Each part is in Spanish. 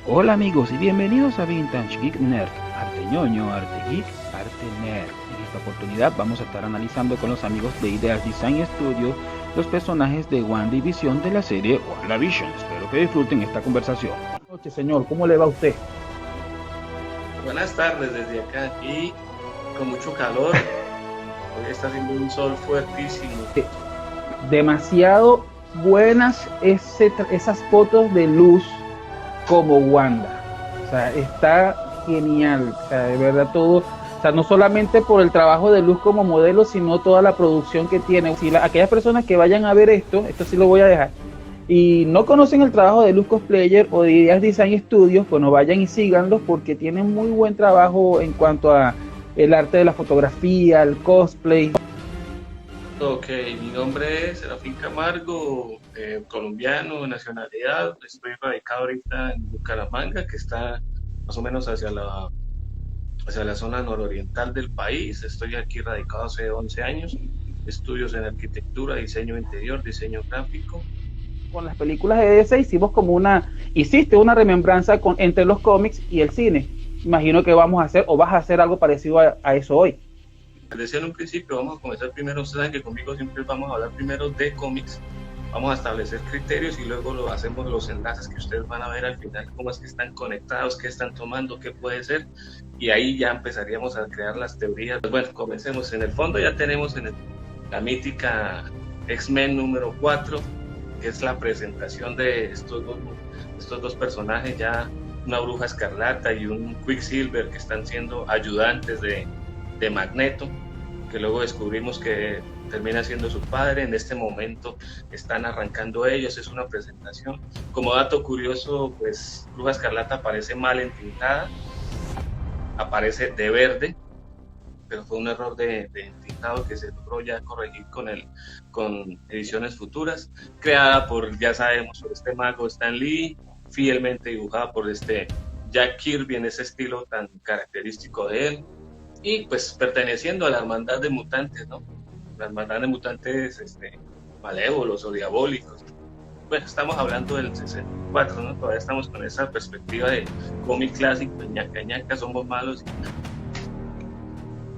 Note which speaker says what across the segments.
Speaker 1: Hola amigos y bienvenidos a Vintage Geek Nerd, arte ñoño, arte geek, arte nerd. En esta oportunidad vamos a estar analizando con los amigos de Ideas Design Studio los personajes de WandaVision de la serie WandaVision. Espero que disfruten esta conversación. Buenas noches, señor, ¿cómo le va a usted?
Speaker 2: Buenas tardes desde acá y con mucho calor. Hoy está haciendo un sol fuertísimo.
Speaker 1: Demasiado buenas esas fotos de luz como Wanda. O sea, está genial. O sea, de verdad todo. O sea, no solamente por el trabajo de Luz como modelo, sino toda la producción que tiene. Si aquellas personas que vayan a ver esto sí lo voy a dejar, y no conocen el trabajo de Luz Cosplayer o de Ideas Design Studios, pues no vayan y síganlos porque tienen muy buen trabajo en cuanto a el arte de la fotografía, el cosplay.
Speaker 2: Ok, mi nombre es Serafín Camargo, colombiano de nacionalidad. Estoy radicado ahorita en Bucaramanga, que está más o menos hacia la zona nororiental del país. Estoy aquí radicado hace 11 años. Estudios en arquitectura, diseño interior, diseño gráfico.
Speaker 1: Con las películas de DC hiciste una remembranza entre los cómics y el cine. Imagino que vamos a hacer o vas a hacer algo parecido a eso hoy.
Speaker 2: Decía en un principio, vamos a comenzar primero. Ustedes saben que conmigo siempre vamos a hablar primero de cómics. Vamos a establecer criterios y luego hacemos los enlaces que ustedes van a ver al final, cómo es que están conectados, qué están tomando, qué puede ser, y ahí ya empezaríamos a crear las teorías. Bueno, comencemos. En el fondo ya tenemos la mítica X-Men número 4, que es la presentación de estos dos personajes, ya una bruja escarlata y un Quicksilver, que están siendo ayudantes de Magneto, que luego descubrimos que termina siendo su padre. En este momento están arrancando ellos, es una presentación. Como dato curioso, pues Bruja Escarlata aparece mal entintada, aparece de verde, pero fue un error de entintado que se logró ya corregir con ediciones futuras, creada por, ya sabemos, por este mago Stan Lee, fielmente dibujada por Jack Kirby en ese estilo tan característico de él, y pues perteneciendo a la hermandad de mutantes, ¿no? La hermandad de mutantes malévolos o diabólicos. Bueno, estamos hablando del 64, ¿no? Todavía estamos con esa perspectiva de cómic clásico, ñaca ñaca, somos malos.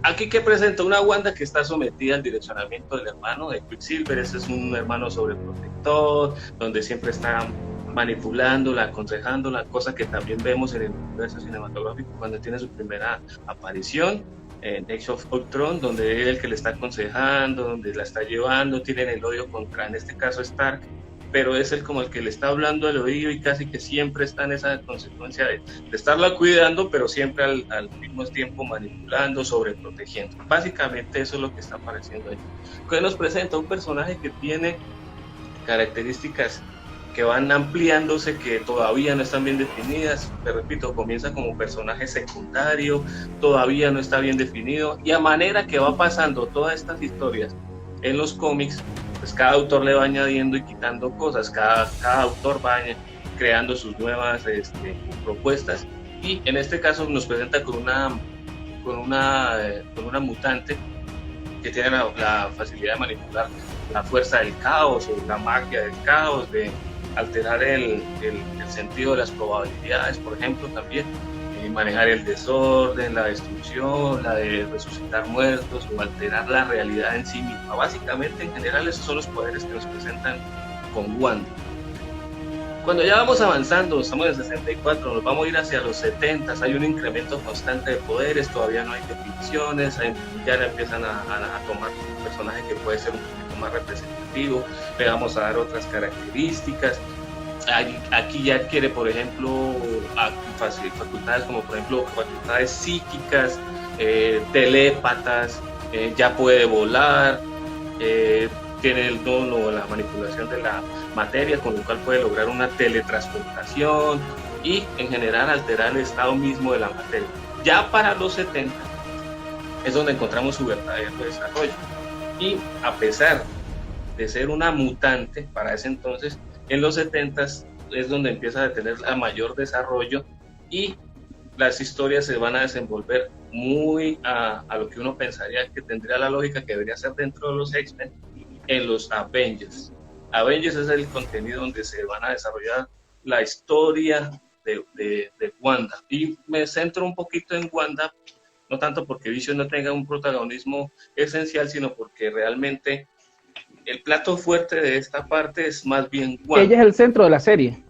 Speaker 2: Aquí que presenta una Wanda que está sometida al direccionamiento del hermano de Quicksilver. Ese es un hermano sobreprotector, donde siempre está manipulándola, aconsejándola, cosa que también vemos en el universo cinematográfico cuando tiene su primera aparición en Age of Ultron, donde él es el que le está aconsejando, donde la está llevando, tienen el odio contra, en este caso, Stark, pero es él como el que le está hablando al oído y casi que siempre está en esa consecuencia de estarla cuidando, pero siempre al mismo tiempo manipulando, sobreprotegiendo. Básicamente eso es lo que está apareciendo ahí. Que nos presenta un personaje que tiene características que van ampliándose, que todavía no están bien definidas. Te repito, comienza como personaje secundario, todavía no está bien definido, y a manera que va pasando todas estas historias en los cómics, pues cada autor le va añadiendo y quitando cosas, cada autor va creando sus nuevas propuestas, y en este caso nos presenta con una mutante que tiene la facilidad de manipular la fuerza del caos o la magia del caos, de alterar el sentido de las probabilidades, por ejemplo, también manejar el desorden, la destrucción, la de resucitar muertos o alterar la realidad en sí misma. Básicamente, en general, esos son los poderes que nos presentan con Wanda. Cuando ya vamos avanzando, estamos en 64, nos vamos a ir hacia los 70, hay un incremento constante de poderes, todavía no hay definiciones, ya le empiezan a tomar un personaje que puede ser un poquito más representativo, le vamos a dar otras características. Aquí ya adquiere, por ejemplo, facultades como, por ejemplo, facultades psíquicas, telépatas, ya puede volar, tiene el don o la manipulación de la materia, con lo cual puede lograr una teletransportación y en general alterar el estado mismo de la materia. Ya para los 70 es donde encontramos su verdadero desarrollo, y a pesar de ser una mutante para ese entonces, en los 70 es donde empieza a tener a mayor desarrollo, y las historias se van a desenvolver muy a lo que uno pensaría que tendría la lógica que debería ser dentro de los X-Men, en los Avengers. Avengers es el contenido donde se van a desarrollar la historia de Wanda. Y me centro un poquito en Wanda, no tanto porque Vision no tenga un protagonismo esencial, sino porque realmente el plato fuerte de esta parte es más bien Wanda.
Speaker 1: Ella es el centro de la serie.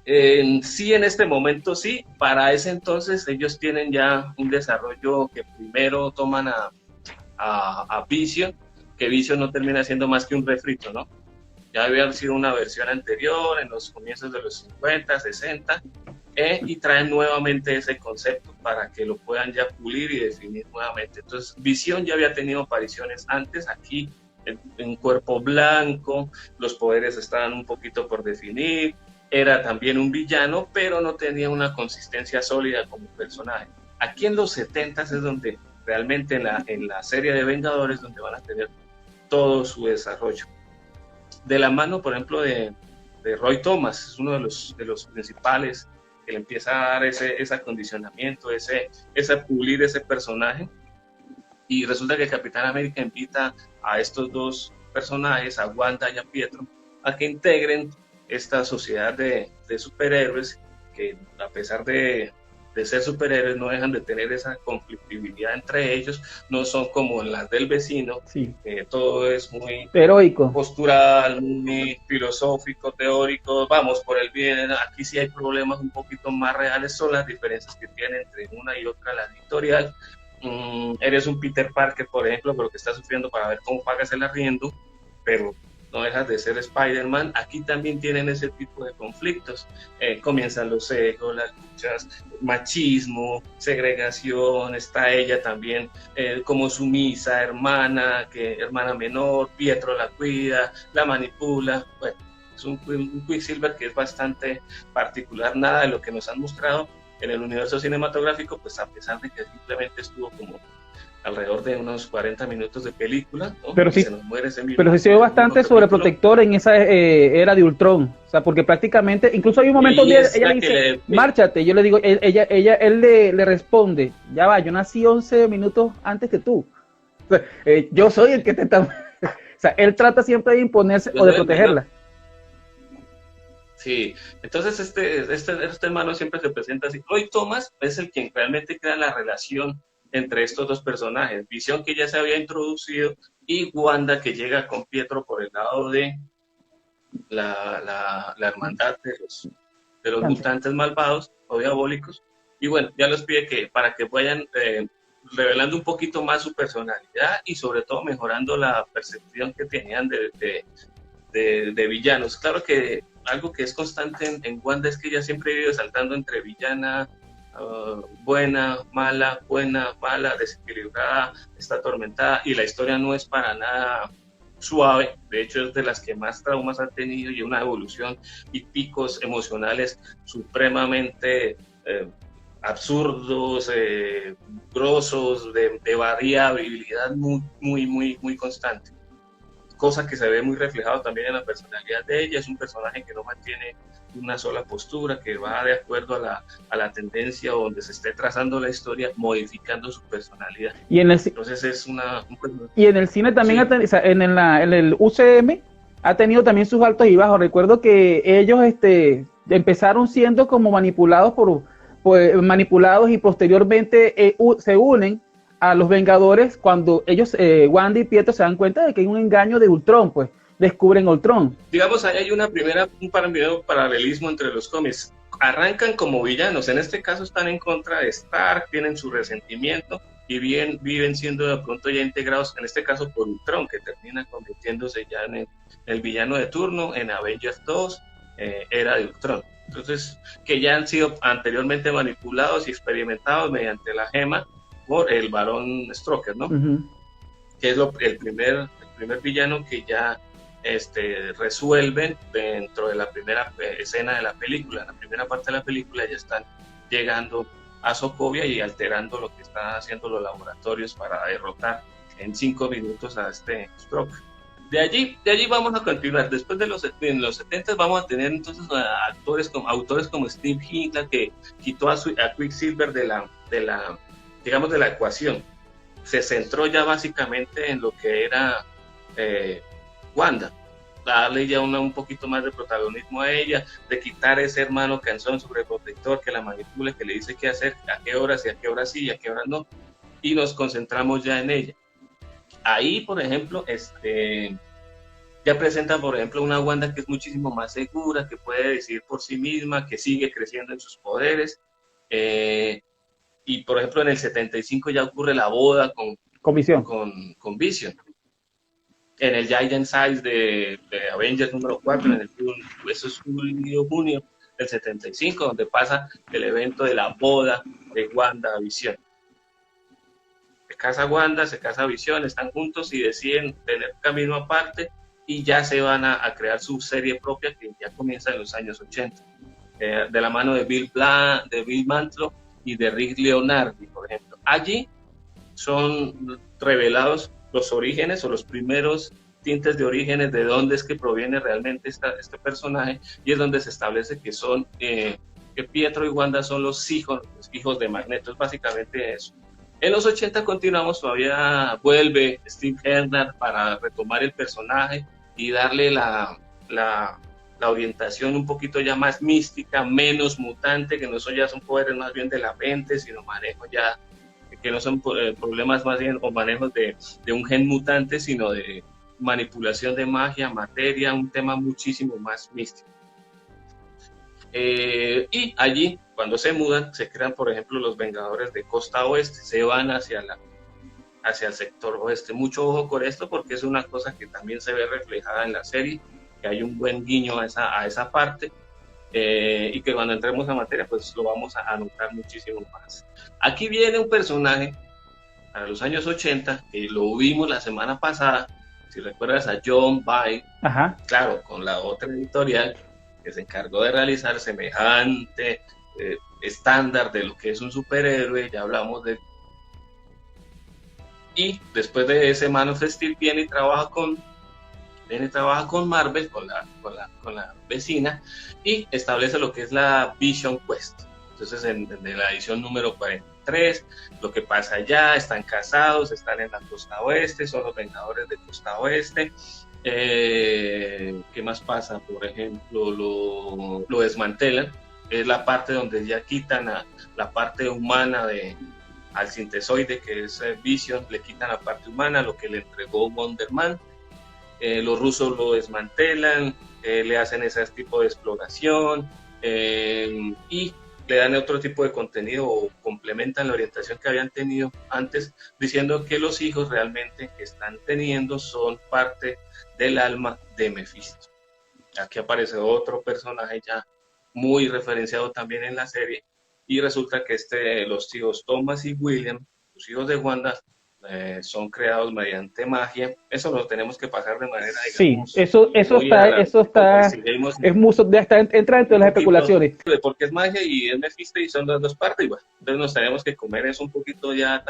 Speaker 2: Sí, en este momento sí. Para ese entonces ellos tienen ya un desarrollo que primero toman a Vision, que Vision no termina siendo más que un refrito, ¿no? Ya había sido una versión anterior en los comienzos de los 50, 60, y traen nuevamente ese concepto para que lo puedan ya pulir y definir nuevamente. Entonces, Visión ya había tenido apariciones antes, aquí en cuerpo blanco, los poderes estaban un poquito por definir, era también un villano, pero no tenía una consistencia sólida como personaje. Aquí en los 70 es donde realmente en la serie de Vengadores, donde van a tener todo su desarrollo. De la mano, por ejemplo, de Roy Thomas, es uno de los principales que le empieza a dar ese acondicionamiento, ese pulir ese personaje. Y resulta que Capitán América invita a estos dos personajes, a Wanda y a Pietro, a que integren esta sociedad de superhéroes que, a pesar de ser superhéroes, no dejan de tener esa conflictividad entre ellos, no son como las del vecino,
Speaker 1: sí.
Speaker 2: Todo es muy
Speaker 1: heroico,
Speaker 2: postural, muy filosófico, teórico, vamos por el bien. Aquí sí hay problemas un poquito más reales, son las diferencias que tiene entre una y otra la editorial. Eres un Peter Parker, por ejemplo, pero que está sufriendo para ver cómo pagas el arriendo, pero no dejas de ser Spider-Man. Aquí también tienen ese tipo de conflictos. Comienzan los egos, las luchas, machismo, segregación. Está ella también como sumisa, hermana menor. Pietro la cuida, la manipula. Bueno, es un Quicksilver que es bastante particular. Nada de lo que nos han mostrado en el universo cinematográfico, pues a pesar de que simplemente estuvo como alrededor de unos 40 minutos de película, ¿no?
Speaker 1: Pero sí,
Speaker 2: se nos muere ese mismo,
Speaker 1: pero sí se ve bastante sobreprotector en esa era de Ultron, o sea, porque prácticamente, incluso hay un momento donde ella le dice, márchate, yo le digo, él le responde, ya va, yo nací 11 minutos antes que tú, o sea, yo soy el que te está, o sea, él trata siempre de imponerse o de protegerla.
Speaker 2: Sí, entonces este hermano siempre se presenta así. Roy Thomas es el quien realmente crea la relación entre estos dos personajes, Visión, que ya se había introducido, y Wanda, que llega con Pietro por el lado de la hermandad de los mutantes malvados o diabólicos, y bueno, ya les pide que para que vayan revelando un poquito más su personalidad y sobre todo mejorando la percepción que tenían de villanos. Claro que algo que es constante en Wanda es que ella siempre vive saltando entre villana, buena, mala, desequilibrada, está atormentada, y la historia no es para nada suave. De hecho, es de las que más traumas ha tenido y una evolución y picos emocionales supremamente absurdos, grosos, de variabilidad muy constante. Cosa que se ve muy reflejado también en la personalidad de ella. Es un personaje que no mantiene una sola postura, que va de acuerdo a la tendencia o donde se esté trazando la historia, modificando su personalidad.
Speaker 1: Y
Speaker 2: entonces es
Speaker 1: y en el cine también, sí. O sea, en el UCM ha tenido también sus altos y bajos. Recuerdo que ellos empezaron siendo como manipulados manipulados y posteriormente se unen a los Vengadores cuando ellos, Wanda y Pietro, se dan cuenta de que hay un engaño de Ultron, pues descubren Ultron.
Speaker 2: Digamos, ahí hay un paralelismo entre los cómics. Arrancan como villanos, en este caso están en contra de Stark, tienen su resentimiento y viven siendo de pronto ya integrados, en este caso por Ultron, que termina convirtiéndose ya en el villano de turno en Avengers 2, era de Ultron. Entonces, que ya han sido anteriormente manipulados y experimentados mediante la gema por el Barón Strucker, ¿no? Uh-huh. Que es el primer villano que ya resuelven dentro de la primera escena de la película. En la primera parte de la película ya están llegando a Sokovia y alterando lo que están haciendo los laboratorios para derrotar en 5 minutos a este Strucker. De allí vamos a continuar. Después de en los 70 vamos a tener entonces autores como Steve Hitler, que quitó a Quicksilver de la ecuación. Se centró ya básicamente en lo que era Wanda. darle ya un poquito más de protagonismo a ella, de quitar ese hermano cansón sobreprotector que la manipula, que le dice qué hacer, a qué horas y a qué horas sí y a qué horas no, y nos concentramos ya en ella. Ahí, por ejemplo, ya presentan, por ejemplo, una Wanda que es muchísimo más segura, que puede decidir por sí misma, que sigue creciendo en sus poderes. Y, por ejemplo, en el 75 ya ocurre la boda
Speaker 1: Con Visión.
Speaker 2: Con Vision. En el Giant Size de Avengers número 4, eso es julio-junio del 75, donde pasa el evento de la boda de Wanda Visión. Se casa Wanda, se casa Visión, están juntos y deciden tener camino aparte y ya se van a crear su serie propia que ya comienza en los años 80, de la mano de Bill Mantlo y de Rick Leonardi, por ejemplo. Allí son revelados los orígenes o los primeros tintes de orígenes de dónde es que proviene realmente este personaje, y es donde se establece que son que Pietro y Wanda son los hijos de Magneto. Es básicamente eso. En los 80 continuamos, todavía vuelve Steve Hernar para retomar el personaje y darle la orientación un poquito ya más mística, menos mutante, que no ya son poderes más bien de la mente, sino manejo ya, que no son problemas más bien o manejos de un gen mutante, sino de manipulación de magia, materia, un tema muchísimo más místico. Y allí, cuando se mudan, se crean, por ejemplo, los Vengadores de Costa Oeste, se van hacia el sector oeste. Mucho ojo con esto, porque es una cosa que también se ve reflejada en la serie, que hay un buen guiño a esa parte, y que cuando entremos a materia, pues lo vamos a notar muchísimo más. Aquí viene un personaje para los años 80, que lo vimos la semana pasada, si recuerdas a John Byrne, claro, con la otra editorial, que se encargó de realizar semejante estándar de lo que es un superhéroe. Ya hablamos de... Y después de ese Man of Steel viene y trabaja con Marvel, con la vecina, y establece lo que es la Vision Quest. Entonces, en la edición número 43, lo que pasa allá, están casados, están en la costa oeste, son los Vengadores de costa oeste. ¿Qué más pasa? Por ejemplo, lo desmantelan, es la parte donde ya quitan la parte humana al sintesoide, que es Vision, le quitan la parte humana, lo que le entregó Wonder Man. Los rusos lo desmantelan, le hacen ese tipo de exploración, y le dan otro tipo de contenido o complementan la orientación que habían tenido antes, diciendo que los hijos realmente que están teniendo son parte del alma de Mephisto. Aquí aparece otro personaje ya muy referenciado también en la serie, y resulta que los hijos Thomas y William, los hijos de Wanda, son creados mediante magia. Eso lo tenemos que pasar de manera, digamos,
Speaker 1: sí, eso está entra dentro de las especulaciones
Speaker 2: de por qué es magia y es Mephisto, y son las dos partes. Bueno, entonces nos tenemos que comer eso un poquito ya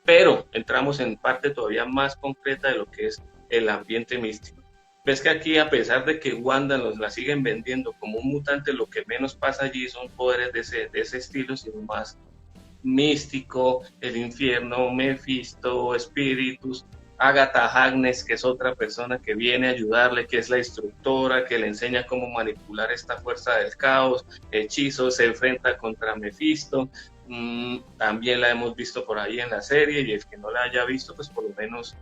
Speaker 2: pero entramos en parte todavía más concreta de lo que es el ambiente místico. Ves que aquí, a pesar de que Wanda nos la siguen vendiendo como un mutante, lo que menos pasa allí son poderes de ese estilo, sino más místico, el infierno, Mephisto, espíritus, Agatha Harkness, que es otra persona que viene a ayudarle, que es la instructora, que le enseña cómo manipular esta fuerza del caos, hechizos, se enfrenta contra Mephisto. También la hemos visto por ahí en la serie, y el que no la haya visto, pues por lo menos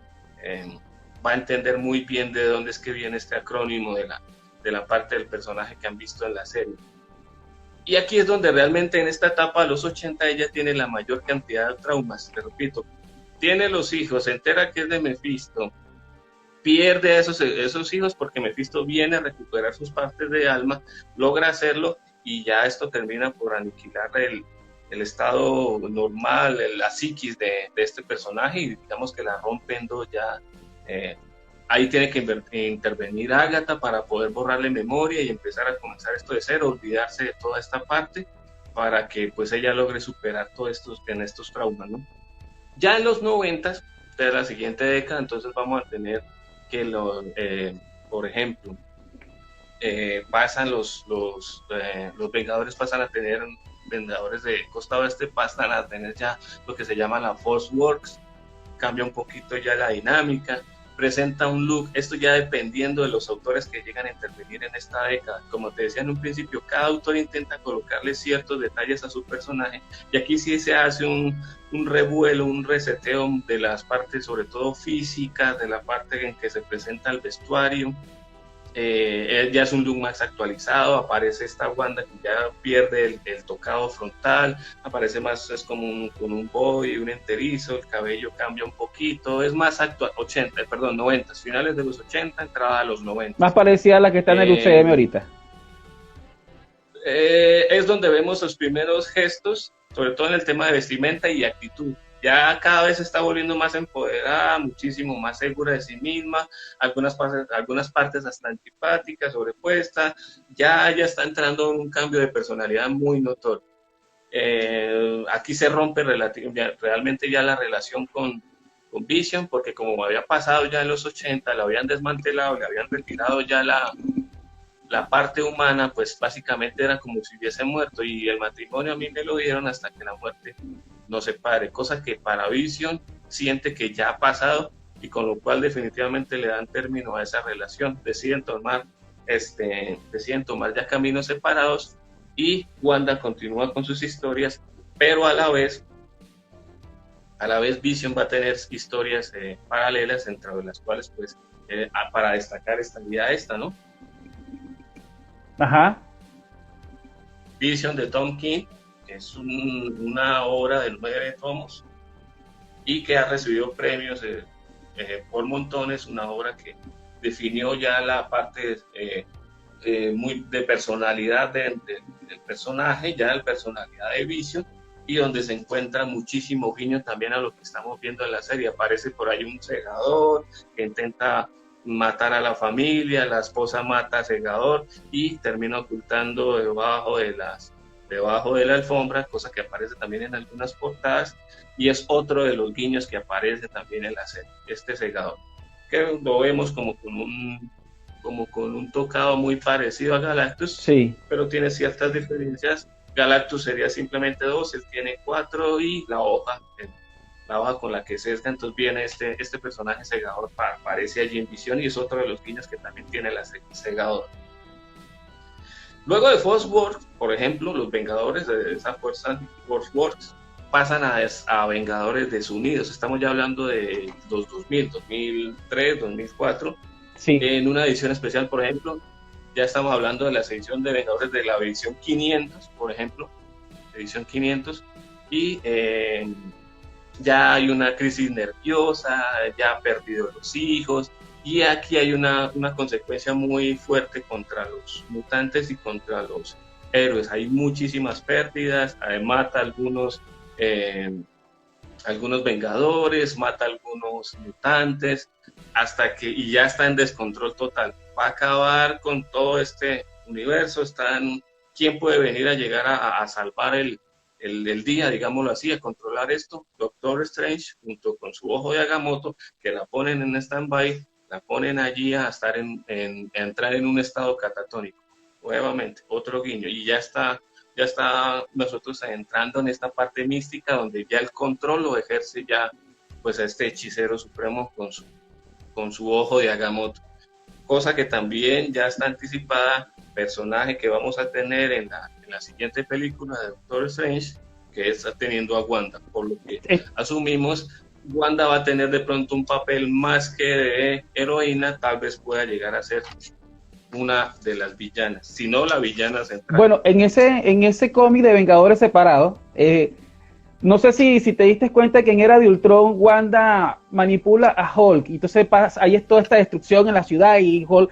Speaker 2: va a entender muy bien de dónde es que viene este acrónimo de la parte del personaje que han visto en la serie. Y aquí es donde realmente en esta etapa de los 80 ella tiene la mayor cantidad de traumas. Te repito, tiene los hijos, se entera que es de Mephisto, pierde a esos hijos porque Mephisto viene a recuperar sus partes de alma, logra hacerlo, y ya esto termina por aniquilar el estado normal, la psiquis de este personaje, y digamos que la rompen dos ya. Ahí tiene que intervenir Agatha para poder borrarle memoria y empezar a comenzar esto de cero, olvidarse de toda esta parte, para que pues ella logre superar todos estos traumas, ¿no? Ya en los 90, de la siguiente década, entonces vamos a tener que por ejemplo, pasan los Vengadores pasan a tener, Vengadores de costa oeste pasan a tener ya lo que se llama la Force Works, cambia un poquito ya la dinámica. presenta un look, esto ya dependiendo de los autores que llegan a intervenir en esta década. Como te decía en un principio, cada autor intenta colocarle ciertos detalles a su personaje, y aquí sí se hace un revuelo, un reseteo de las partes, sobre todo físicas, de la parte en que se presenta el vestuario. Ya es un look más actualizado, aparece esta Wanda que ya pierde el tocado frontal, aparece más, es como con un boy, un enterizo, el cabello cambia un poquito, es más actual, 90, finales de los 80, entrada a los 90.
Speaker 1: Más parecida a la que está en el UCM ahorita.
Speaker 2: Es donde vemos los primeros gestos, sobre todo en el tema de vestimenta y actitud. Ya cada vez se está volviendo más empoderada, muchísimo más segura de sí misma, algunas partes hasta antipáticas, sobrepuesta, ya está entrando en un cambio de personalidad muy notorio. Aquí se rompe realmente ya la relación con Vision, porque como había pasado ya en los 80, la habían desmantelado, le habían retirado ya la parte humana, pues básicamente era como si hubiese muerto, y el matrimonio a mí me lo dieron hasta que la muerte nos separe, cosa que para Vision siente que ya ha pasado, y con lo cual definitivamente le dan término a esa relación, deciden tomar ya caminos separados, y Wanda continúa con sus historias, pero a la vez Vision va a tener historias paralelas, entre las cuales pues para destacar estaría esta, ¿no?
Speaker 1: Ajá.
Speaker 2: Vision de Tom King, que es una obra de 9 tomos y que ha recibido premios por montones, una obra que definió ya la parte muy de personalidad del personaje, ya la personalidad de Vision, y donde se encuentra muchísimo guiño también a lo que estamos viendo en la serie. Aparece por ahí un segador que intenta matar a la familia, la esposa mata al segador y termina ocultando debajo de la alfombra, cosa que aparece también en algunas portadas, y es otro de los guiños que aparece también en la serie, este segador, que lo vemos como con un tocado muy parecido a Galactus,
Speaker 1: sí,
Speaker 2: pero tiene ciertas diferencias. Galactus sería simplemente 2, él tiene 4, y la hoja con la que sesga, entonces viene este personaje segador, aparece allí en Visión, y es otro de los guiños que también tiene la segador. Luego de Foxworks, por ejemplo, los Vengadores de esa fuerza Foxworks pasan a Vengadores desunidos. Estamos ya hablando de los 2000, 2003, 2004.
Speaker 1: Sí.
Speaker 2: En una edición especial, por ejemplo, ya estamos hablando de la edición de Vengadores de la edición 500, por ejemplo, edición 500, y ya hay una crisis nerviosa, ya ha perdido los hijos, y aquí hay una consecuencia muy fuerte contra los mutantes y contra los héroes. Hay muchísimas pérdidas, mata a algunos Vengadores, mata a algunos mutantes, y ya está en descontrol total. Va a acabar con todo este universo. ¿Quién puede venir a llegar a salvar el día, digámoslo así, a controlar esto? Doctor Strange, junto con su ojo de Agamotto, que la ponen en stand-by, la ponen allí a entrar en un estado catatónico. Nuevamente, otro guiño, y ya está nosotros entrando en esta parte mística, donde ya el control lo ejerce ya pues a este hechicero supremo con su ojo de Agamotto, cosa que también ya está anticipada, personaje que vamos a tener en la siguiente película de Doctor Strange, que está teniendo a Wanda, por lo que asumimos Wanda va a tener de pronto un papel más que de heroína, tal vez pueda llegar a ser una de las villanas, si no la villana central.
Speaker 1: Bueno, en ese cómic de Vengadores separados, no sé si te diste cuenta que en Era de Ultron Wanda manipula a Hulk, y entonces ahí es toda esta destrucción en la ciudad, y Hulk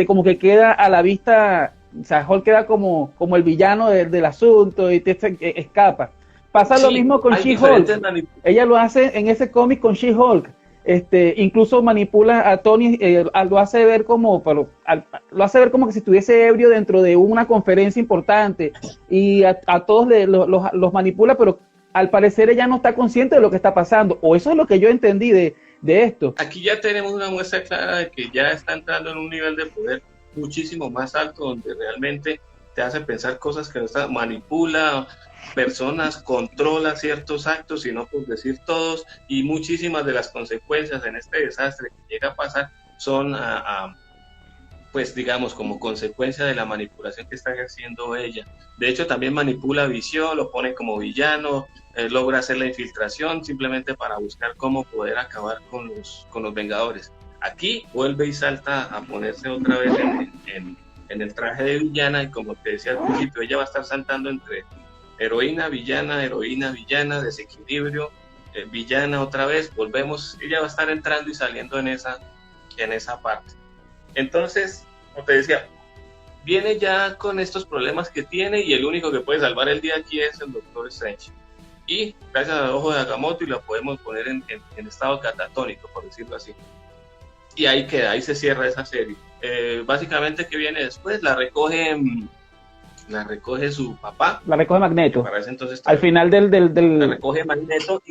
Speaker 1: como que queda a la vista, o sea, Hulk queda como el villano del asunto, y escapa. Pasa lo mismo con She-Hulk. Ella lo hace en ese cómic con She-Hulk. Incluso manipula a Tony, lo hace ver como que si estuviese ebrio dentro de una conferencia importante, y a todos los manipula, pero al parecer ella no está consciente de lo que está pasando, o eso es lo que yo entendí de esto.
Speaker 2: Aquí ya tenemos una muestra clara de que ya está entrando en un nivel de poder muchísimo más alto, donde realmente te hace pensar cosas que no están, manipula personas, controla ciertos actos, y no por decir todos, y muchísimas de las consecuencias en este desastre que llega a pasar son pues digamos, como consecuencia de la manipulación que está ejerciendo ella. De hecho, también manipula a Visión, lo pone como villano, logra hacer la infiltración simplemente para buscar cómo poder acabar con los Vengadores. Aquí vuelve y salta a ponerse otra vez en el traje de villana, y como te decía al principio, ella va a estar saltando entre heroína, villana, desequilibrio, villana otra vez, volvemos, ella va a estar entrando y saliendo en esa parte. Entonces, como te decía, viene ya con estos problemas que tiene, y el único que puede salvar el día aquí es el Doctor Strange. Y gracias al ojo de Agamotto, y la podemos poner en estado catatónico, por decirlo así. Y ahí queda, ahí se cierra esa serie. Básicamente, ¿qué viene después? La recoge su papá.
Speaker 1: La recoge Magneto.
Speaker 2: Para ese entonces,
Speaker 1: al final del...
Speaker 2: La recoge Magneto,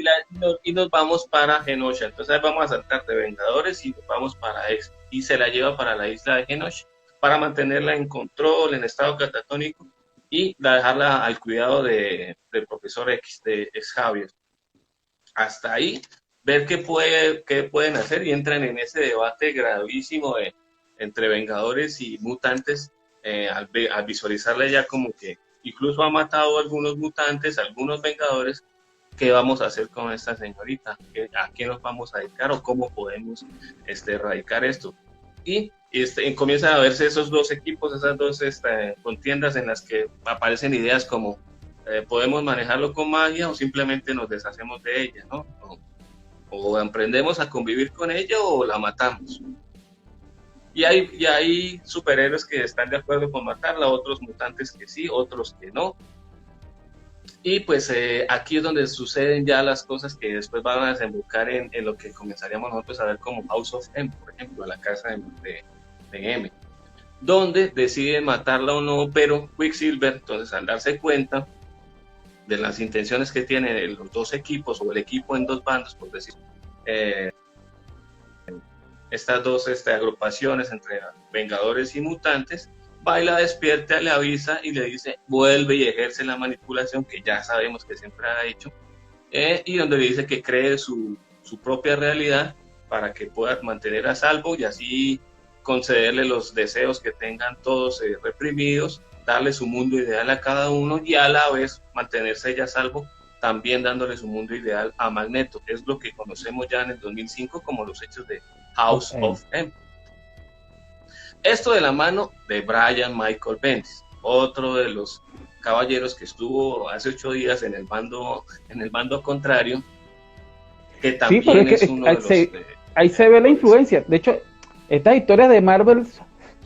Speaker 2: y nos vamos para Genosha. Entonces vamos a saltar de Vengadores y nos vamos para X. Y se la lleva para la isla de Genosha para mantenerla en control, en estado catatónico, y dejarla al cuidado del Profesor X, de Xavier. Hasta ahí, ver qué pueden hacer, y entran en ese debate gravísimo entre Vengadores y mutantes, al visualizarle ya como que incluso ha matado a algunos mutantes, algunos Vengadores. ¿Qué vamos a hacer con esta señorita? ¿A qué nos vamos a dedicar, o cómo podemos erradicar esto? Y comienzan a verse esos dos equipos, esas dos contiendas en las que aparecen ideas como podemos manejarlo con magia, o simplemente nos deshacemos de ella, ¿no? O aprendemos a convivir con ella, o la matamos. Y hay superhéroes que están de acuerdo con matarla, otros mutantes que sí, otros que no. Y pues aquí es donde suceden ya las cosas que después van a desembocar en lo que comenzaríamos nosotros a ver como House of M, por ejemplo, la casa de M, donde deciden matarla o no, pero Quicksilver, entonces, al darse cuenta de las intenciones que tienen los dos equipos, o el equipo en dos bandos, por decir, estas dos agrupaciones entre Vengadores y mutantes, va y la despierta, le avisa y le dice, vuelve y ejerce la manipulación que ya sabemos que siempre ha hecho, y donde le dice que cree su propia realidad para que pueda mantener a salvo, y así concederle los deseos que tengan todos reprimidos, darle su mundo ideal a cada uno, y a la vez mantenerse ella a salvo, también dándole su mundo ideal a Magneto. Es lo que conocemos ya en el 2005 como los hechos de House of M. Esto de la mano de Brian Michael Bendis, otro de los caballeros que estuvo hace 8 días en el bando contrario, que también sí, pero es uno de los...
Speaker 1: Ahí se ve la influencia. De hecho, estas historias de Marvel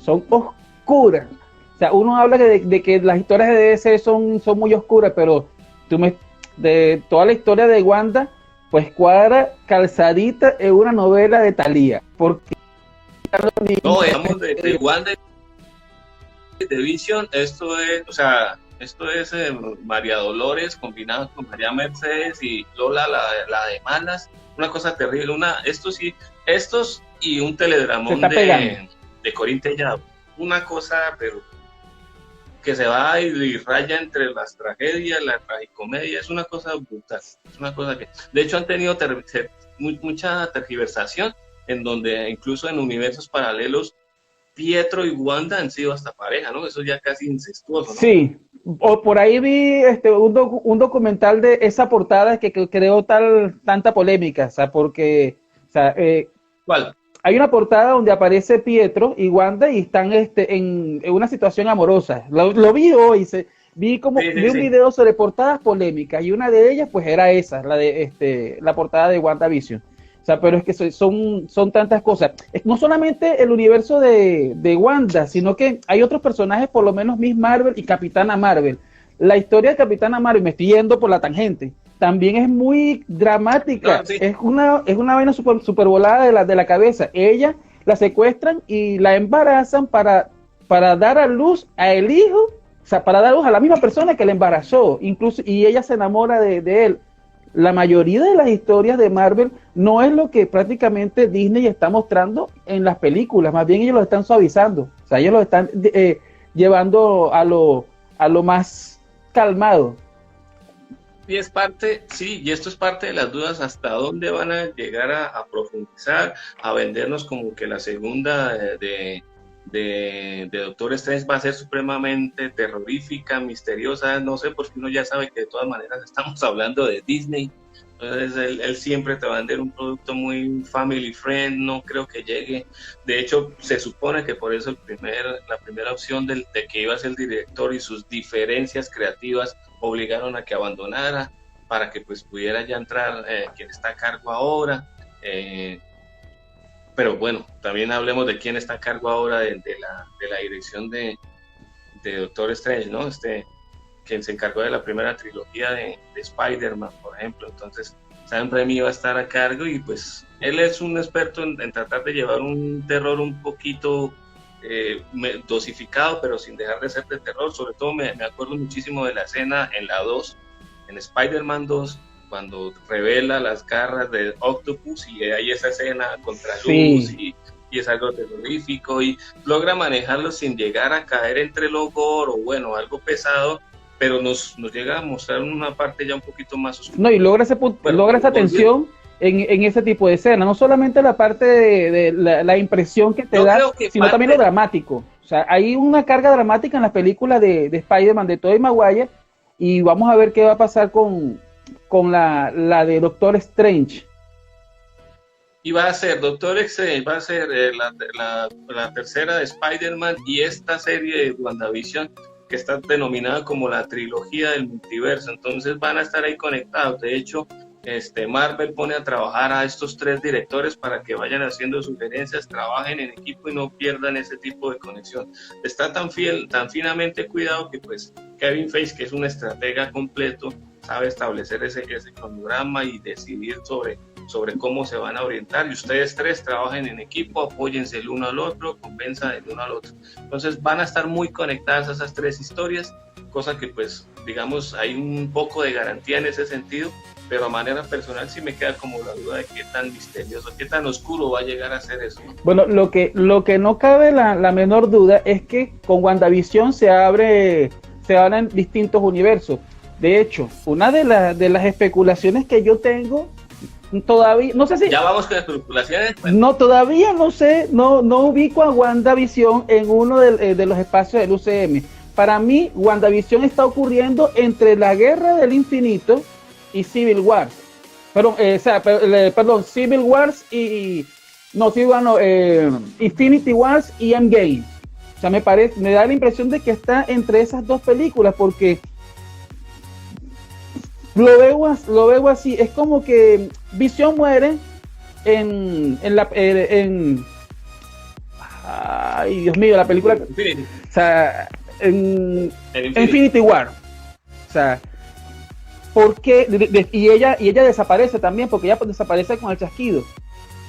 Speaker 1: son oscuras. O sea, uno habla de que las historias de DC son muy oscuras, pero de toda la historia de Wanda, pues cuadra calzadita en una novela de Thalía. Porque
Speaker 2: no, digamos de Wanda, de Vision, esto es María Dolores combinado con María Mercedes y Lola, la de malas, una cosa terrible, estos y un teledramón de Corín Tellado, una cosa pero que se va y raya entre las tragedias, la tragicomedia, es una cosa brutal, es una cosa que, de hecho, han tenido mucha tergiversación, en donde incluso en universos paralelos Pietro y Wanda han sido hasta pareja, ¿no? Eso ya casi incestuoso, ¿no?
Speaker 1: Sí, o por ahí vi un documental de esa portada que creó tanta polémica, o sea, porque, o sea,
Speaker 2: ¿cuál?
Speaker 1: Hay una portada donde aparece Pietro y Wanda y están en una situación amorosa. Lo vi hoy, vi un video sobre portadas polémicas, y una de ellas pues era esa, la portada de WandaVision. O sea, pero es que son tantas cosas. No solamente el universo de Wanda, sino que hay otros personajes, por lo menos Miss Marvel y Capitana Marvel. La historia de Capitana Marvel, me estoy yendo por la tangente, también es muy dramática. Claro, sí. Es una vaina super volada de la cabeza. Ella la secuestran y la embarazan para dar a luz a el hijo, o sea, para dar a luz a la misma persona que la embarazó, incluso, y ella se enamora de él. La mayoría de las historias de Marvel no es lo que prácticamente Disney está mostrando en las películas, más bien ellos lo están suavizando, o sea, ellos lo están llevando a lo a lo más calmado.
Speaker 2: Y es parte, sí, y esto es parte de las dudas, hasta dónde van a llegar a profundizar, a vendernos como que la segunda de Doctor Strange va a ser supremamente terrorífica, misteriosa, no sé, porque uno ya sabe que de todas maneras estamos hablando de Disney. Entonces él siempre te va a vender un producto muy family friend, no creo que llegue. De hecho, se supone que por eso la primera opción de que iba a ser el director y sus diferencias creativas obligaron a que abandonara para que pues pudiera ya entrar quien está a cargo ahora. Pero bueno, también hablemos de quién está a cargo ahora de la dirección de Doctor Strange, ¿no? Quien se encargó de la primera trilogía de Spider-Man, por ejemplo. Entonces, Sam Raimi va a estar a cargo y pues él es un experto en tratar de llevar un terror un poquito dosificado, pero sin dejar de ser de terror. Sobre todo me acuerdo muchísimo de la escena en la 2, en Spider-Man 2, cuando revela las garras de Octopus y hay esa escena contra luz y es algo terrorífico y logra manejarlo sin llegar a caer entre lo gore o bueno, algo pesado, pero nos llega a mostrar una parte ya un poquito más oscura.
Speaker 1: No, y logra esa tensión en ese tipo de escena, no solamente la parte de la impresión que te da, sino también lo dramático. O sea, hay una carga dramática en las películas de Spider-Man, de Tobey Maguire, y vamos a ver qué va a pasar con la de Doctor Strange.
Speaker 2: Y va a ser Doctor Strange, va a ser la tercera de Spider-Man y esta serie de WandaVision, que está denominada como la trilogía del multiverso. Entonces van a estar ahí conectados. De hecho, Marvel pone a trabajar a estos 3 directores para que vayan haciendo sugerencias, trabajen en equipo y no pierdan ese tipo de conexión. Está tan finamente cuidado que pues Kevin Feige, que es un estratega completo, sabe establecer ese cronograma y decidir sobre cómo se van a orientar, y ustedes 3 trabajen en equipo, apóyense el uno al otro, convenzan el uno al otro. Entonces van a estar muy conectadas esas 3 historias, cosa que pues digamos hay un poco de garantía en ese sentido, pero a manera personal sí me queda como la duda de qué tan misterioso, qué tan oscuro va a llegar a ser eso.
Speaker 1: Bueno, lo que no cabe la menor duda es que con WandaVision se abren distintos universos. De hecho, una de las especulaciones que yo tengo, todavía, no sé si...
Speaker 2: Ya vamos con las especulaciones. Pues.
Speaker 1: No, todavía no sé, no ubico a WandaVision en uno de los espacios del UCM. Para mí, WandaVision está ocurriendo entre la Guerra del Infinito y Civil Wars. Perdón, Civil Wars y... No, Civil Wars no, Infinity Wars y Endgame. O sea, me da la impresión de que está entre esas 2 películas, porque lo veo así. Es como que Vision muere ay, Dios mío, la película.
Speaker 2: Infinity.
Speaker 1: O sea, en Infinity War. O sea, ¿por qué? Y ella desaparece también, porque ella desaparece con el chasquido.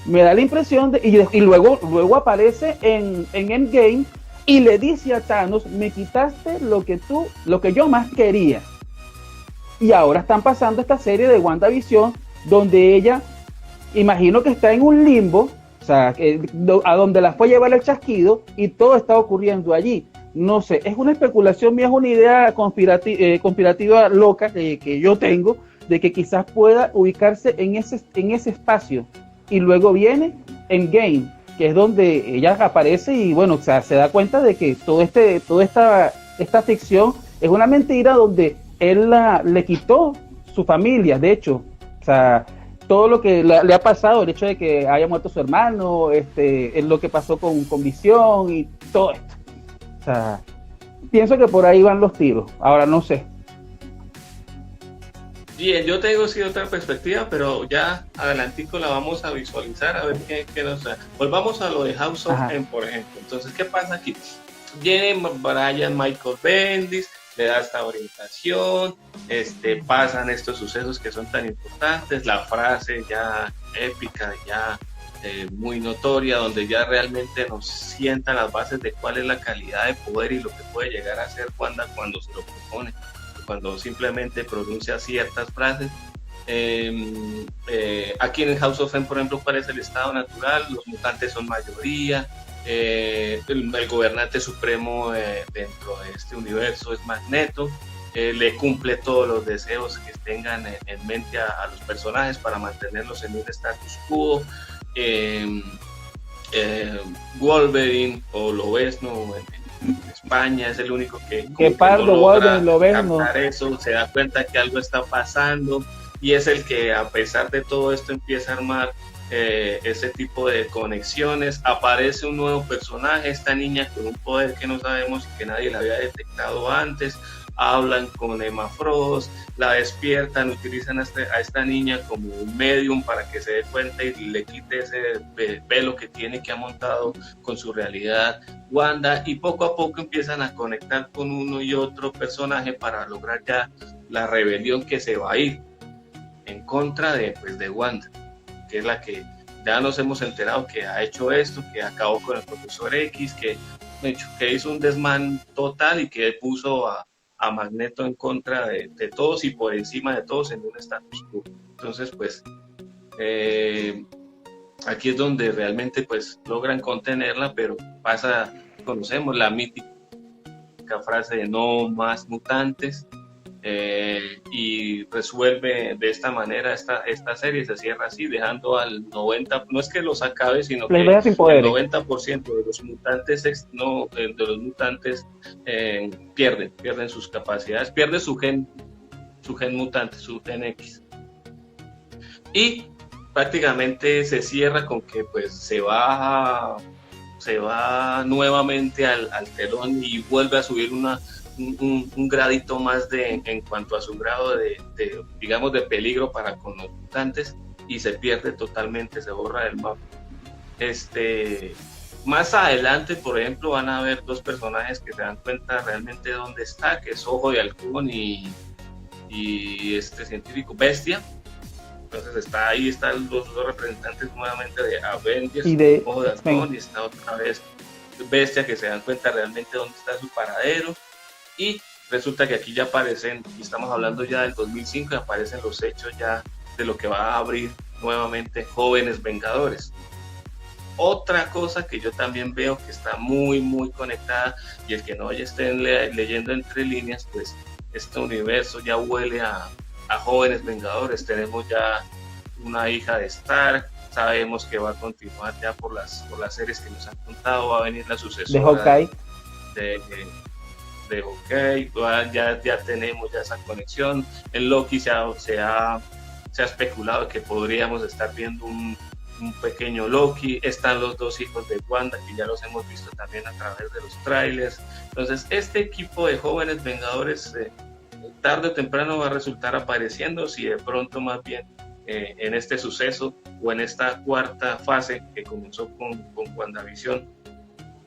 Speaker 1: Me da la impresión y luego aparece en Endgame y le dice a Thanos: me quitaste lo que yo más quería. Y ahora están pasando esta serie de WandaVision, donde ella, imagino que está en un limbo, o sea, a donde la fue a llevar el chasquido, y todo está ocurriendo allí. No sé, es una especulación mía, es una idea conspirativa loca que yo tengo, de que quizás pueda ubicarse en ese espacio. Y luego viene Endgame, que es donde ella aparece y bueno, o sea, se da cuenta de que toda esta ficción es una mentira, donde él le quitó su familia. De hecho, o sea, todo lo que le ha pasado, el hecho de que haya muerto su hermano, es lo que pasó con Visión y todo esto. O sea, pienso que por ahí van los tiros. Ahora no sé.
Speaker 2: Bien, yo tengo sí otra perspectiva, pero ya adelantico la vamos a visualizar, a ver qué nos da. Volvamos a lo de House of M, por ejemplo. Entonces, ¿qué pasa aquí? Viene Brian Michael Bendis, le da esta orientación, pasan estos sucesos que son tan importantes, la frase ya épica, ya muy notoria, donde ya realmente nos sientan las bases de cuál es la calidad de poder y lo que puede llegar a ser Wanda cuando se lo propone, cuando simplemente pronuncia ciertas frases. Aquí en House of M, por ejemplo, ¿cuál es el estado natural? Los mutantes son mayoría, El gobernante supremo dentro de este universo es Magneto. Le cumple todos los deseos que tengan en mente a los personajes para mantenerlos en un status quo. Wolverine o Lobezno en España es el único que
Speaker 1: pardo,
Speaker 2: no
Speaker 1: Wolverine, Lobezno.
Speaker 2: Eso, se da cuenta que algo está pasando y es el que, a pesar de todo esto, empieza a armar ese tipo de conexiones. Aparece un nuevo personaje, esta niña con un poder que no sabemos y que nadie la había detectado antes. Hablan con Emma Frost, la despiertan, utilizan a esta niña como un medium para que se dé cuenta y le quite ese velo que tiene, que ha montado con su realidad Wanda, y poco a poco empiezan a conectar con uno y otro personaje para lograr ya la rebelión que se va a ir en contra de Wanda, que es la que ya nos hemos enterado que ha hecho esto, que acabó con el Profesor X, que hizo un desmán total y que puso a Magneto en contra de todos y por encima de todos en un status quo. Entonces, pues, aquí es donde realmente pues logran contenerla, pero conocemos la mítica frase de no más mutantes, y resuelve de esta manera esta serie, se cierra así, dejando al 90%, no es que los acabe, sino que el 90% de los mutantes pierden sus capacidades, pierde su gen mutante, su gen X, y prácticamente se cierra con que pues se va nuevamente al telón y vuelve a subir un gradito más en cuanto a su grado digamos de peligro para con los mutantes, y se pierde totalmente, se borra del mapa. Más adelante, por ejemplo, van a haber dos personajes que se dan cuenta realmente de dónde está, que es Ojo de Halcón y este científico Bestia. Entonces están los dos representantes nuevamente de Avengers,
Speaker 1: y de
Speaker 2: Ojo de Halcón, y está otra vez Bestia, que se dan cuenta realmente dónde está su paradero. Y resulta que aquí ya aparecen, y estamos hablando ya del 2005, y aparecen los hechos ya de lo que va a abrir nuevamente Jóvenes Vengadores. Otra cosa que yo también veo que está muy muy conectada, y el que no estén leyendo entre líneas, pues este universo ya huele a Jóvenes Vengadores. Tenemos ya una hija de Stark, sabemos que va a continuar ya por las series que nos han contado, va a venir la sucesora
Speaker 1: de Hawkeye,
Speaker 2: de Hawkeye, ya tenemos ya esa conexión. En Loki se ha especulado que podríamos estar viendo un pequeño Loki. Están los dos hijos de Wanda, que ya los hemos visto también a través de los trailers. Entonces este equipo de Jóvenes Vengadores tarde o temprano va a resultar apareciendo, si de pronto más bien en este suceso o en esta cuarta fase que comenzó con WandaVision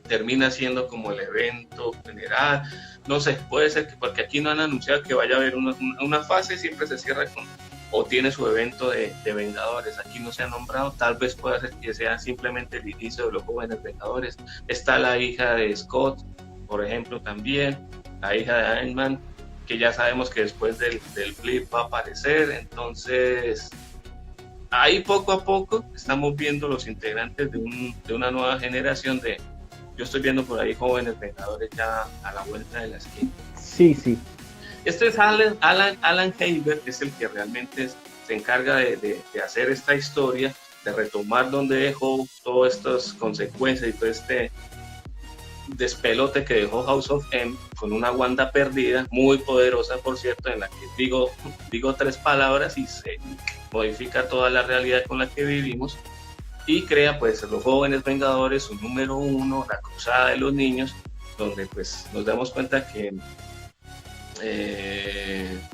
Speaker 2: termina siendo como el evento general. No sé, puede ser que, porque aquí no han anunciado que vaya a haber una fase, siempre se cierra con o tiene su evento de Vengadores. Aquí no se ha nombrado, tal vez pueda ser que sea simplemente el inicio de los Jóvenes Vengadores. Está la hija de Scott, por ejemplo, también la hija de Ant-Man, que ya sabemos que después del blip va a aparecer. Entonces ahí poco a poco estamos viendo los integrantes de una nueva generación yo estoy viendo por ahí Jóvenes Vengadores ya a la vuelta de la esquina.
Speaker 1: Sí.
Speaker 2: Este es Alan Haber, que es el que realmente se encarga de hacer esta historia, de retomar donde dejó todas estas consecuencias y todo este despelote que dejó House of M, con una Wanda perdida, muy poderosa por cierto, en la que digo 3 palabras y se modifica toda la realidad con la que vivimos, y crea pues los Jóvenes Vengadores, su número 1, la cruzada de los niños, donde pues nos damos cuenta que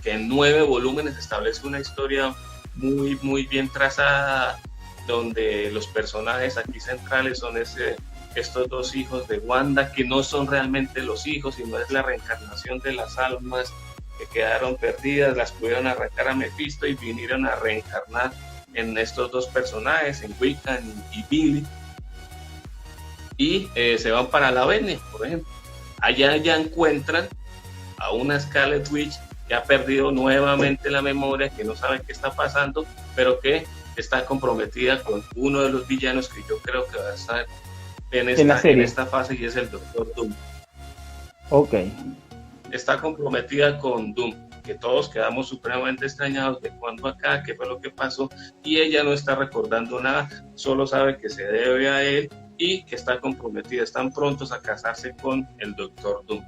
Speaker 2: en 9 volúmenes establece una historia muy muy bien trazada, donde los personajes aquí centrales son estos dos hijos de Wanda, que no son realmente los hijos, sino es la reencarnación de las almas que quedaron perdidas, las pudieron arrancar a Mephisto y vinieron a reencarnar en estos dos personajes, en Wiccan y Billy, y se van para la Bene, por ejemplo. Allá ya encuentran a una Scarlet Witch que ha perdido nuevamente la memoria, que no sabe qué está pasando, pero que está comprometida con uno de los villanos que yo creo que va a estar
Speaker 1: en la serie.
Speaker 2: En esta fase, y es el Doctor Doom.
Speaker 1: Ok.
Speaker 2: Está comprometida con Doom, que todos quedamos supremamente extrañados de cuándo acá, qué fue lo que pasó, y ella no está recordando nada, solo sabe que se debe a él y que está comprometida, están prontos a casarse con el Doctor Doom.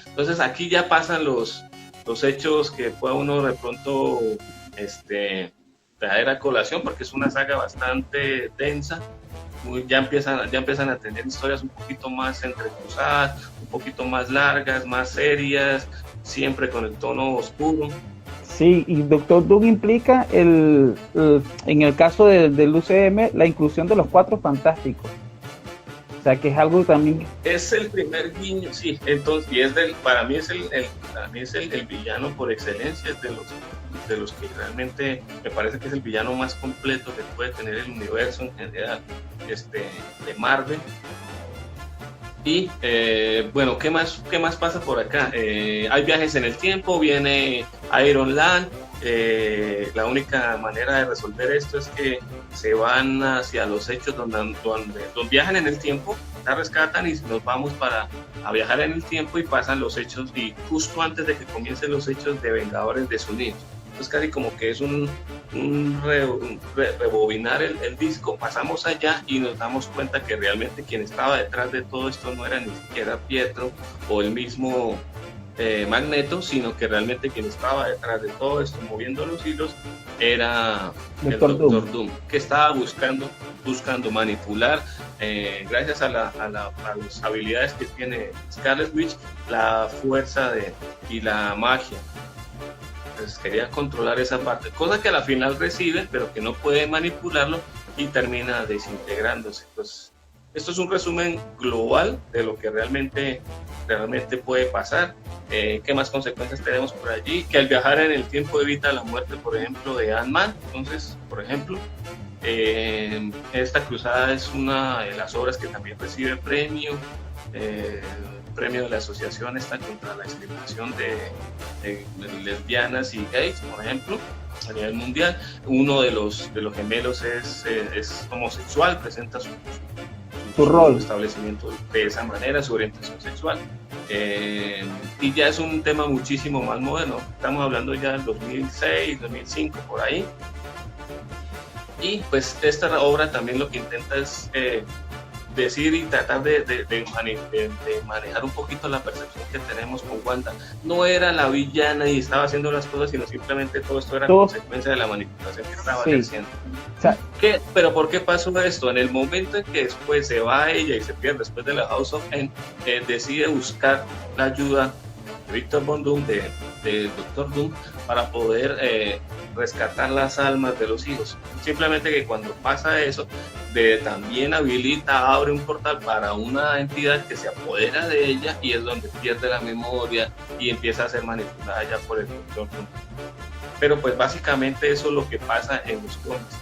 Speaker 2: Entonces aquí ya pasan los hechos que puede uno de pronto traer a colación, porque es una saga bastante densa. Ya empiezan a tener historias un poquito más entrecruzadas, un poquito más largas, más serias, siempre con el tono oscuro.
Speaker 1: Sí, y Doctor Doom implica en el caso del UCM la inclusión de los Cuatro Fantásticos. O sea, que es algo también...
Speaker 2: Es el primer guiño, sí, entonces, y para mí es el villano por excelencia, es de los que realmente me parece que es el villano más completo que puede tener el universo en general de Marvel. Y bueno, ¿qué más pasa por acá? Hay viajes en el tiempo, viene Iron Lad. La única manera de resolver esto es que se van hacia los hechos donde viajan en el tiempo, la rescatan y nos vamos a viajar en el tiempo y pasan los hechos, y justo antes de que comiencen los hechos de Vengadores desunidos. Entonces casi como que es un rebobinar el disco, pasamos allá y nos damos cuenta que realmente quien estaba detrás de todo esto no era ni siquiera Pietro o el mismo Magneto, sino que realmente quien estaba detrás de todo esto moviendo los hilos era el Doctor Doom, que estaba buscando manipular, gracias a las habilidades que tiene Scarlet Witch, la fuerza y la magia. Entonces quería controlar esa parte, cosa que a la final recibe, pero que no puede manipularlo y termina desintegrándose. Pues esto es un resumen global de lo que realmente puede pasar. ¿Qué más consecuencias tenemos por allí? Que al viajar en el tiempo evita la muerte, por ejemplo, de Ant-Man. Entonces, por ejemplo, esta cruzada es una de las obras que también recibe premio. Premio de la asociación contra la discriminación de lesbianas y gays, por ejemplo, a nivel mundial. Uno de los gemelos es homosexual, presenta su rol, su establecimiento de esa manera, su orientación sexual. Y ya es un tema muchísimo más moderno, estamos hablando ya del 2006, 2005, por ahí. Y pues esta obra también lo que intenta es decir y tratar de manejar un poquito la percepción que tenemos con Wanda. No era la villana y estaba haciendo las cosas, sino simplemente todo esto era consecuencia de la manipulación que estaba haciendo. O sea, pero ¿por qué pasó esto? En el momento en que después se va ella y se pierde después de la House of M, decide buscar la ayuda de Victor Von Doom, de Doctor Doom, para poder rescatar las almas de los hijos. Simplemente que cuando pasa eso, también abre un portal para una entidad que se apodera de ella, y es donde pierde la memoria y empieza a ser manipulada ya por el Doctor Doom. Pero pues básicamente eso es lo que pasa en los cómics.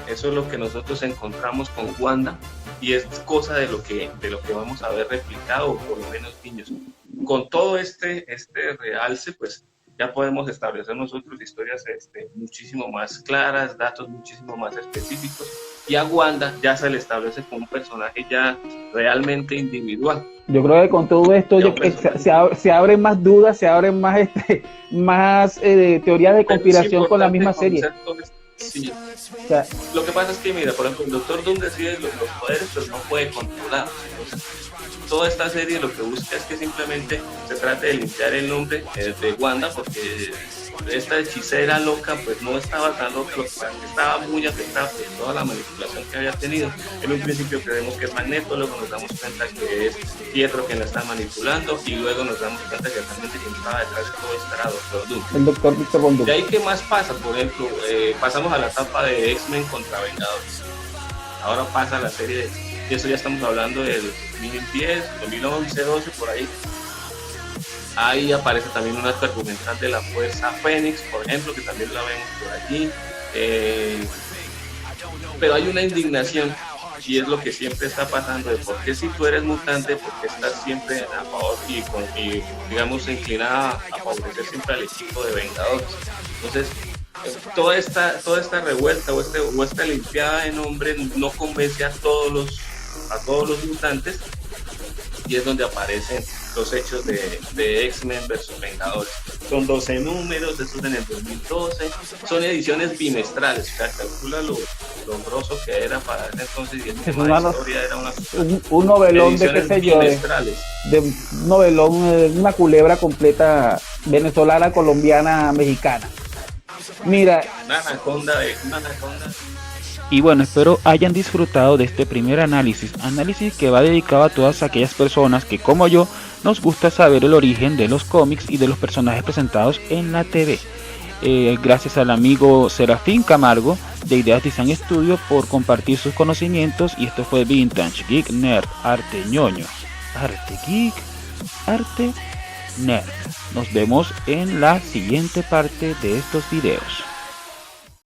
Speaker 2: Eso es lo que nosotros encontramos con Wanda, y es cosa de lo que vamos a ver replicado, o por lo menos guiños. Con todo este realce, pues ya podemos establecer nosotros historias muchísimo más claras, datos muchísimo más específicos, y a Wanda ya se le establece como un personaje ya realmente individual.
Speaker 1: Yo creo que con todo esto se abren más dudas, se abren más teorías de conspiración con la misma serie.
Speaker 2: Sí. O sea, lo que pasa es que, mira, por ejemplo, el Doctor Doom decide los poderes, pero no puede controlarlos. Entonces, toda esta serie lo que busca es que simplemente se trate de limpiar el nombre de Wanda, porque esta hechicera loca pues no estaba tan loca, estaba muy afectada por toda la manipulación que había tenido. En un principio creemos que es Magneto, luego nos damos cuenta que es Pietro quien la está manipulando, y luego nos damos cuenta que realmente quien estaba detrás de todo esto era Doctor Doom.
Speaker 1: El Doctor Victor Von Doom.
Speaker 2: ¿De ahí qué más pasa? Por ejemplo, pasamos a la etapa de X-Men contra Vengadores. Ahora pasa la serie y eso ya estamos hablando del 2010, 2011, 12, por ahí. Ahí aparece también un arco argumental de la Fuerza Fénix, por ejemplo, que también la vemos por allí. Pero hay una indignación, y es lo que siempre está pasando, de por qué si tú eres mutante, por qué estás siempre a favor y digamos inclinada a favorecer siempre al equipo de Vengadores. Entonces, toda esta revuelta o esta limpiada de nombres no convence a todos los mutantes, y es donde aparecen los hechos de X-Men versus Vengadores. Son 12 números, estos en el 2012, son ediciones bimestrales, o sea, calcula lo grosso que era para ese entonces, y el tema de historia era
Speaker 1: un novelón de, qué sé yo, de un novelón, una culebra completa venezolana, colombiana, mexicana. Mira,
Speaker 2: una anaconda.
Speaker 3: Y bueno, espero hayan disfrutado de este primer análisis que va dedicado a todas aquellas personas que, como yo, nos gusta saber el origen de los cómics y de los personajes presentados en la TV. Gracias al amigo Serafín Camargo de Ideas Design Studio por compartir sus conocimientos, y esto fue Vintage Geek Nerd, arte ñoño, arte geek, arte nerd. Nos vemos en la siguiente parte de estos videos.